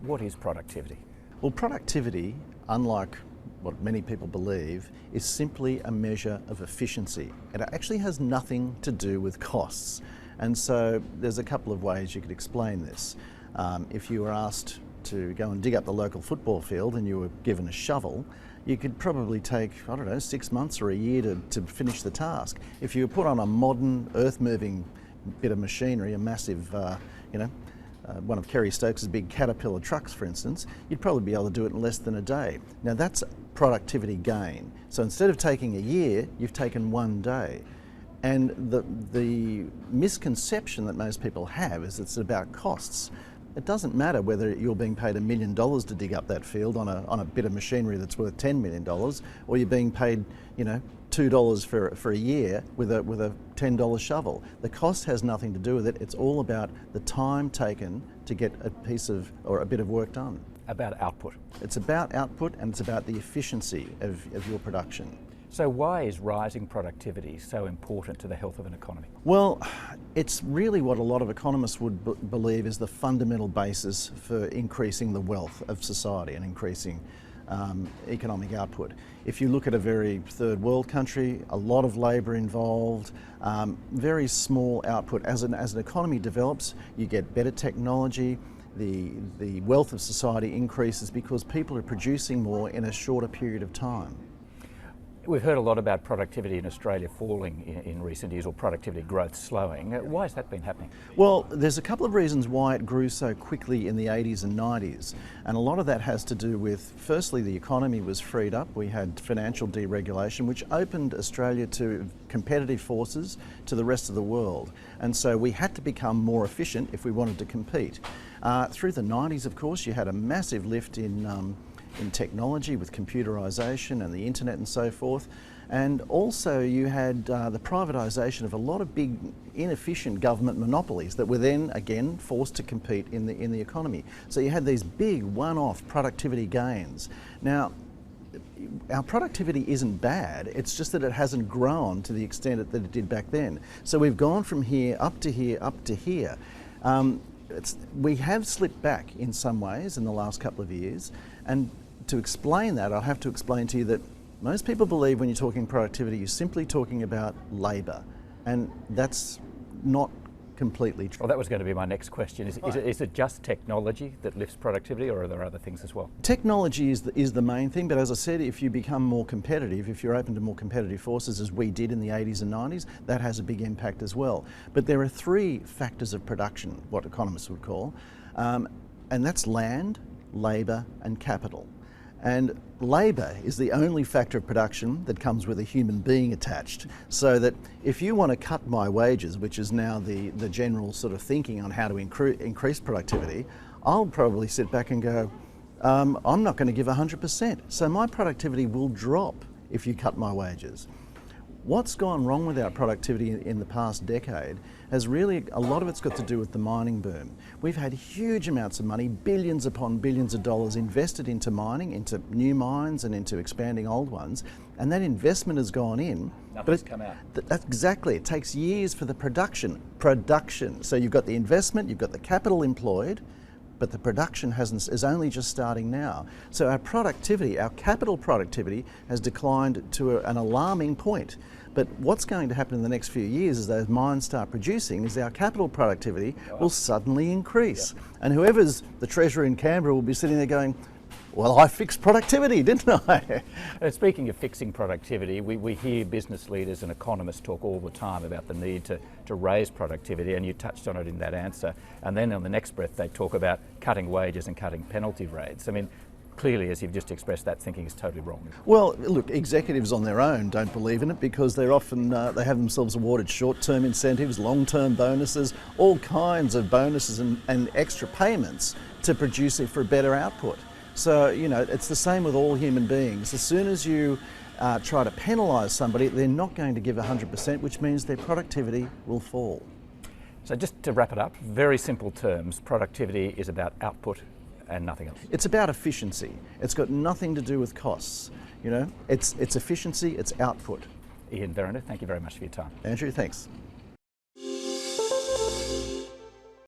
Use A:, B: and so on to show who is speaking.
A: What is productivity?
B: Well, productivity, unlike what many people believe, is simply a measure of efficiency. It actually has nothing to do with costs. And so there's a couple of ways you could explain this. If you were asked to go and dig up the local football field and you were given a shovel, you could probably take, 6 months or a year to finish the task. If you were put on a modern, earth-moving bit of machinery, a massive, one of Kerry Stokes' big Caterpillar trucks, for instance, you'd probably be able to do it in less than a day. Now that's productivity gain. So instead of taking a year, you've taken 1 day. And the misconception that most people have is it's about costs. It doesn't matter whether you're being paid $1 million to dig up that field on a bit of machinery that's worth $10 million, or you're being paid, $2 for a year with a $10 shovel. The cost has nothing to do with it. It's all about the time taken to get a piece of or a bit of work done.
A: About output.
B: It's about output, and it's about the efficiency of your production.
A: So why is rising productivity so important to the health of an economy?
B: Well, it's really what a lot of economists would believe is the fundamental basis for increasing the wealth of society and increasing economic output. If you look at a very third world country, a lot of labour involved, very small output. As an economy develops, you get better technology, the wealth of society increases because people are producing more in a shorter period of time.
A: We've heard a lot about productivity in Australia falling in recent years, or productivity growth slowing. Why has that been happening?
B: Well, there's a couple of reasons why it grew so quickly in the 80s and 90s. And a lot of that has to do with, firstly, the economy was freed up. We had financial deregulation, which opened Australia to competitive forces to the rest of the world. And so we had to become more efficient if we wanted to compete. Through the 90s, of course, you had a massive lift in technology with computerisation and the internet and so forth. And also you had the privatisation of a lot of big inefficient government monopolies that were then again forced to compete in the economy. So you had these big one-off productivity gains. Now, our productivity isn't bad, it's just that it hasn't grown to the extent that it did back then. So we've gone from here, up to here, up to here. We have slipped back in some ways in the last couple of years, and to explain that, I'll have to explain to you that most people believe when you're talking productivity, you're simply talking about labour, and that's not completely true.
A: Well, that was going to be my next question. Is it just technology that lifts productivity, or are there other things as well?
B: Technology is the main thing, but as I said, if you become more competitive, if you're open to more competitive forces, as we did in the 80s and 90s, that has a big impact as well. But there are 3 factors of production, what economists would call, and that's land, labour and capital. And labour is the only factor of production that comes with a human being attached. So that if you want to cut my wages, which is now the general sort of thinking on how to increase productivity, I'll probably sit back and go, I'm not going to give 100%. So my productivity will drop if you cut my wages. What's gone wrong with our productivity in the past decade has really, a lot of it's got to do with the mining boom. We've had huge amounts of money, billions upon billions of dollars invested into mining, into new mines and into expanding old ones, and that investment has gone in.
A: Nothing's come out.
B: That's exactly, it takes years for the production. So you've got the investment, you've got the capital employed, but the production is only just starting now. So our productivity, our capital productivity, has declined to an alarming point. But what's going to happen in the next few years as those mines start producing is our capital productivity will suddenly increase. Yep. And whoever's the treasurer in Canberra will be sitting there going, well, I fixed productivity, didn't I?
A: Speaking of fixing productivity, we hear business leaders and economists talk all the time about the need to raise productivity, and you touched on it in that answer. And then on the next breath, they talk about cutting wages and cutting penalty rates. I mean, clearly, as you've just expressed, that thinking is totally wrong.
B: Well, look, executives on their own don't believe in it because they're often, they have themselves awarded short-term incentives, long-term bonuses, all kinds of bonuses and extra payments to produce it for a better output. So, it's the same with all human beings. As soon as you try to penalise somebody, they're not going to give 100%, which means their productivity will fall.
A: So just to wrap it up, very simple terms, productivity is about output and nothing else.
B: It's about efficiency. It's got nothing to do with costs. It's efficiency, it's output.
A: Ian Verner, thank you very much for your time.
B: Andrew, thanks.